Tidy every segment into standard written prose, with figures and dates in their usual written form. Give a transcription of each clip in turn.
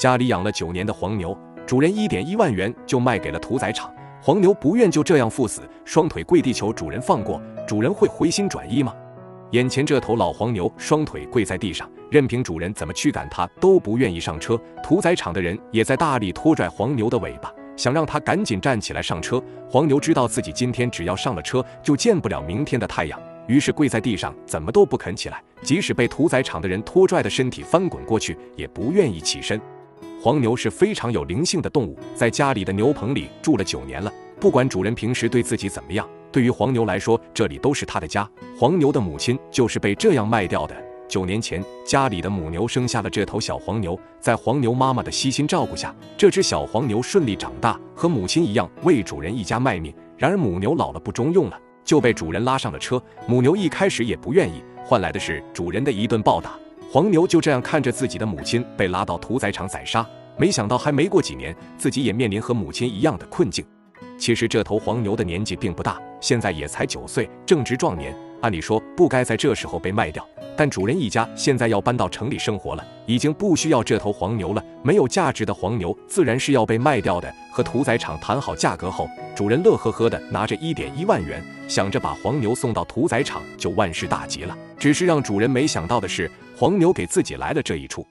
家里养了9年的黄牛，主人1.1万元就卖给了屠宰场。黄牛不愿就这样赴死，双腿跪地求主人放过。主人会回心转意吗？眼前这头老黄牛双腿跪在地上，任凭主人怎么驱赶它都不愿意上车。屠宰场的人也在大力拖拽黄牛的尾巴，想让它赶紧站起来上车。黄牛知道自己今天只要上了车就见不了明天的太阳，于是跪在地上怎么都不肯起来，即使被屠宰场的人拖拽的身体翻滚过去也不愿意起身。黄牛是非常有灵性的动物，在家里的牛棚里住了9年了，不管主人平时对自己怎么样，对于黄牛来说这里都是他的家。黄牛的母亲就是被这样卖掉的。9年前，家里的母牛生下了这头小黄牛，在黄牛妈妈的悉心照顾下，这只小黄牛顺利长大，和母亲一样为主人一家卖命。然而母牛老了不中用了，就被主人拉上了车。母牛一开始也不愿意，换来的是主人的一顿暴打。黄牛就这样看着自己的母亲被拉到屠宰场宰杀，没想到还没过几年，自己也面临和母亲一样的困境。其实这头黄牛的年纪并不大，现在也才9岁，正值壮年，按理说不该在这时候被卖掉。但主人一家现在要搬到城里生活了，已经不需要这头黄牛了，没有价值的黄牛自然是要被卖掉的。和屠宰场谈好价格后，主人乐呵呵的拿着1.1万元，想着把黄牛送到屠宰场就万事大吉了。只是让主人没想到的是，黄牛给自己来了这一出。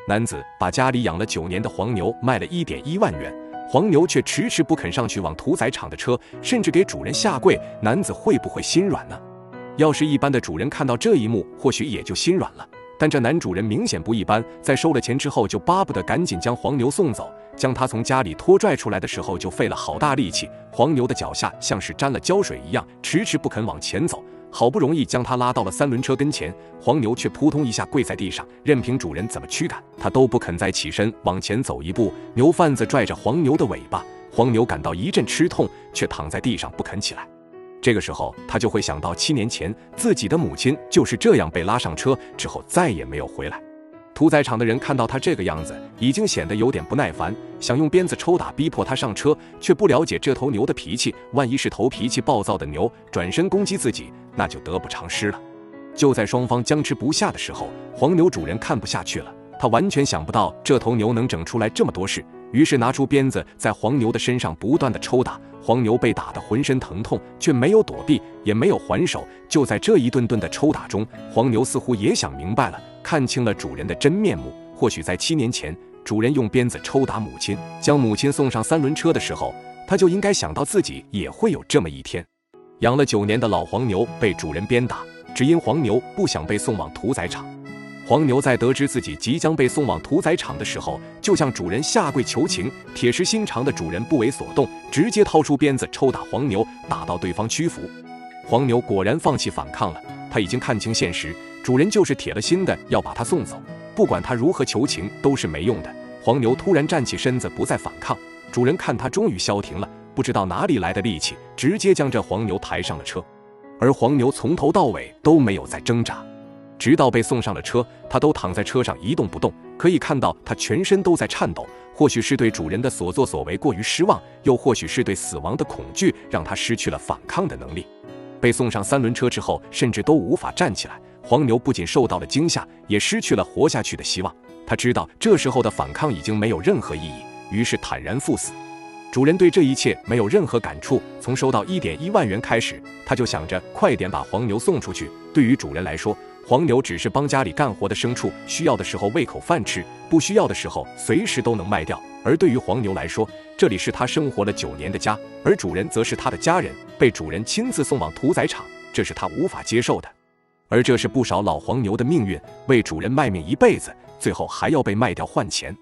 男子把家里养了9年的黄牛卖了1.1万元，黄牛却迟迟不肯上去往屠宰场的车，甚至给主人下跪。男子会不会心软呢？要是一般的主人看到这一幕，或许也就心软了，但这男主人明显不一般，在收了钱之后就巴不得赶紧将黄牛送走。将他从家里拖拽出来的时候就费了好大力气，黄牛的脚下像是沾了胶水一样，迟迟不肯往前走。好不容易将他拉到了3轮车跟前，黄牛却扑通一下跪在地上，任凭主人怎么驱赶，他都不肯再起身往前走一步。牛贩子拽着黄牛的尾巴，黄牛感到一阵吃痛，却躺在地上不肯起来。这个时候他就会想到7年前自己的母亲就是这样被拉上车之后再也没有回来。屠宰场的人看到他这个样子，已经显得有点不耐烦，想用鞭子抽打逼迫他上车，却不了解这头牛的脾气，万一是头脾气暴躁的牛转身攻击自己，那就得不偿失了。就在双方僵持不下的时候，黄牛主人看不下去了，他完全想不到这头牛能整出来这么多事，于是拿出鞭子在黄牛的身上不断的抽打。黄牛被打得浑身疼痛，却没有躲避，也没有还手。就在这一顿顿的抽打中，黄牛似乎也想明白了，看清了主人的真面目。或许在7年前，主人用鞭子抽打母亲，将母亲送上3轮车的时候，他就应该想到自己也会有这么一天。养了9年的老黄牛被主人鞭打，只因黄牛不想被送往屠宰场。黄牛在得知自己即将被送往屠宰场的时候，就向主人下跪求情。铁石心肠的主人不为所动，直接掏出鞭子抽打黄牛，打到对方屈服。黄牛果然放弃反抗了，他已经看清现实，主人就是铁了心的要把他送走，不管他如何求情都是没用的。黄牛突然站起身子，不再反抗。主人看他终于消停了，不知道哪里来的力气，直接将这黄牛抬上了车。而黄牛从头到尾都没有再挣扎，直到被送上了车，他都躺在车上一动不动，可以看到他全身都在颤抖。或许是对主人的所作所为过于失望，又或许是对死亡的恐惧让他失去了反抗的能力。被送上3轮车之后，甚至都无法站起来。黄牛不仅受到了惊吓，也失去了活下去的希望。他知道这时候的反抗已经没有任何意义，于是坦然赴死。主人对这一切没有任何感触，从收到1.1万元开始，他就想着快点把黄牛送出去。对于主人来说，黄牛只是帮家里干活的牲畜，需要的时候喂口饭吃，不需要的时候随时都能卖掉。而对于黄牛来说，这里是他生活了9年的家，而主人则是他的家人，被主人亲自送往屠宰场，这是他无法接受的。而这是不少老黄牛的命运，为主人卖命一辈子，最后还要被卖掉换钱。